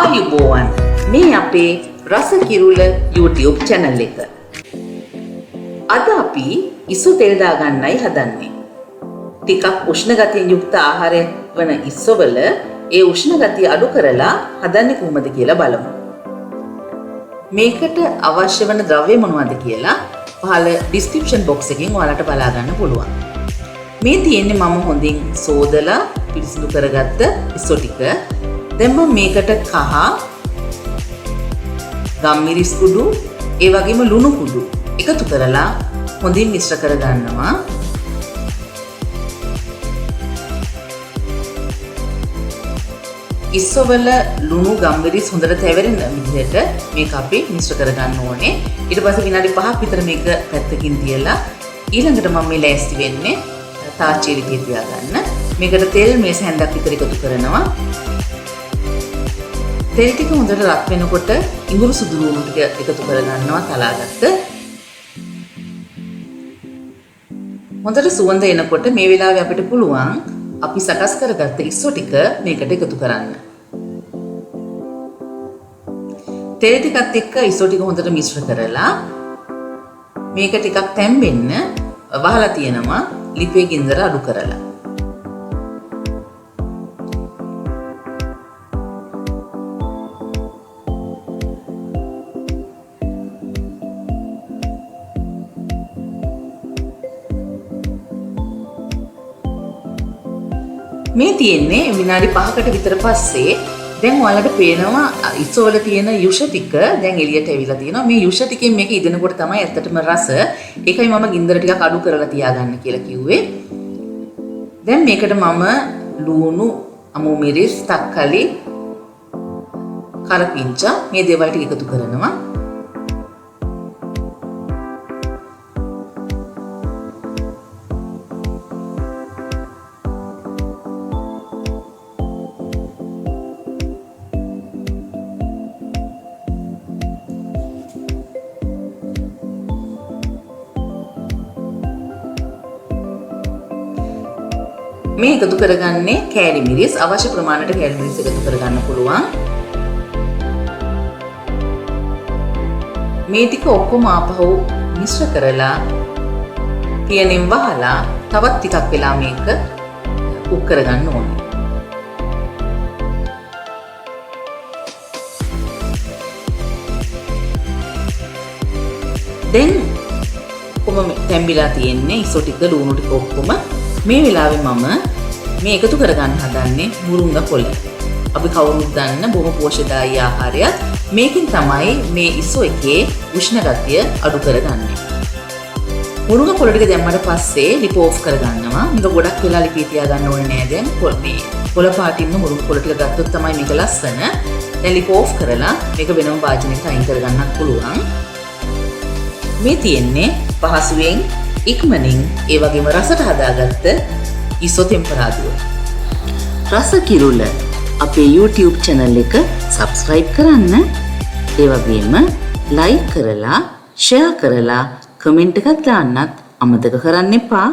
ආයුබෝවන් මේ අපේ Rasa Kirula YouTube channel එක. අද අපි ඉස්සු තෙල් දාගන්නයි හදන්නේ. ටිකක් උෂ්ණ ගතියෙන් යුක්ත ආහාරය වන ඉස්සුවල ඒ උෂ්ණ ගතිය අඩු කරලා හදන්නේ කොහොමද කියලා බලමු. මේකට අවශ්‍ය වන ද්‍රව්‍ය මොනවද කියලා පහළ description box එකෙන් ඔයාලට බලා ගන්න පුළුවන්. මේ තියෙන්නේ මම හොඳින් සෝදලා පිරිසිදු කරගත්ත ඉස්සු ටික. දැන් මම මේකට කහ, ගම්මිරිස් කුඩු, ඒ වගේම ලුණු කුඩු එකතු කරලා හොඳින් මිශ්‍ර කර ගන්නවා. ඉස්සොවල ලුණු ගම්මිරිස් හොඳට තැවෙරෙන විදිහට මේක අපි මිශ්‍ර කර ගන්න ඕනේ. ඊට පස්සේ විනාඩි 5ක් විතර මේක පැත්තකින් තියලා ඊළඟට මම මේ ලෑස්ති වෙන්නේ තාච්චිරිකේ තියාගන්න. මේකට තෙල් මේස හැන්දක් විතර එකතු කරනවා. තෙල් ටික හොඳට රත් වෙනකොට ඉඟුරු සුදු ලුණු ටික එකතු කර ගන්නවා තලාගත්ත. හොඳට සුවඳ එනකොට මේ වෙලාවේ අපිට පුළුවන් අපි සකස් කරගත්ත ඉස්සු ටික මේකට එකතු කරන්න. තෙල් ටිකත් එක්ක ඉස්සු ටික හොඳට මිශ්‍ර කරලා මේක ටිකක් තැම්බෙන්න වහලා තියෙනවා ලිපේ ගින්දර අඩු කරලා. මේ තියෙන්නේ විනාඩි 5කට විතර පස්සේ දැන් ඔයාලට පේනවා ඉස්සෝවල තියෙන යුෂ ටික දැන් එළියට ඇවිල්ලා තියෙනවා. මේ යුෂ ටිකෙන් මේක ඉදෙනකොට තමයි ඇත්තටම රස. ඒකයි මම ගින්දර ටිකක් අඩු කරලා තියාගන්න කියලා කිව්වේ. දැන් මේකට මම ලුණු, අමු මිරිස්, තක්කලි, කරපිංචා මේ දේවල් ටික එකතු කරනවා. මේ එකතු කරගන්නේ කෑලි මිරිස්. අවශ්‍ය ප්‍රමාණයට කෑලි මිරිස් එකතු කරගන්න පුළුවන්. මේ ටික ඔක්කොම ආපහු මිශ්‍ර කරලා පියනෙන් වහලා තවත් ටිකක් වෙලා මේක කුක් කරගන්න ඕනේ. දැන් කොහොම තැම්බිලා තියෙන්නේ ඉස්සු ටික ලුණු ටික ඔක්කොම. මේ වෙලාවේ මම මේ එකතු කරගන්න හදන්නේ මුරුංගා පොළ. අපි කවුරුත් දන්න බොහොම පෝෂ්‍යදායී ආහාරයක්. මේකෙන් තමයි මේ ඉස්සු එකේ උෂ්ණ ගතිය අඩු කරගන්නේ. මුරුංගා පොළ ටික දැම්මට පස්සේ ලිප ඕෆ් කරගන්නවා. මේක ගොඩක් වෙලා ලිපේ තියාගන්න ඕනේ නෑ. දැන් මේ පොළ පාටින්ම මුරුංගා පොළ ටික ගත්තොත් තමයි මේක ලස්සන. දැන් ලිප ඕෆ් කරලා මේක වෙනම වාජනයකට අයින් කරගන්නත් පුළුවන්. මේ තියෙන්නේ පහසුවෙන් ඉක්මනින් ඒ වගේම රසට හදාගත්ත ඉස්සු තෙම්පරාදුව. Rasa Kirula අපේ YouTube channel එක subscribe කරන්න. ඒ වගේම like කරලා, share කරලා, comment එකක් දාන්නත් අමතක කරන්න එපා.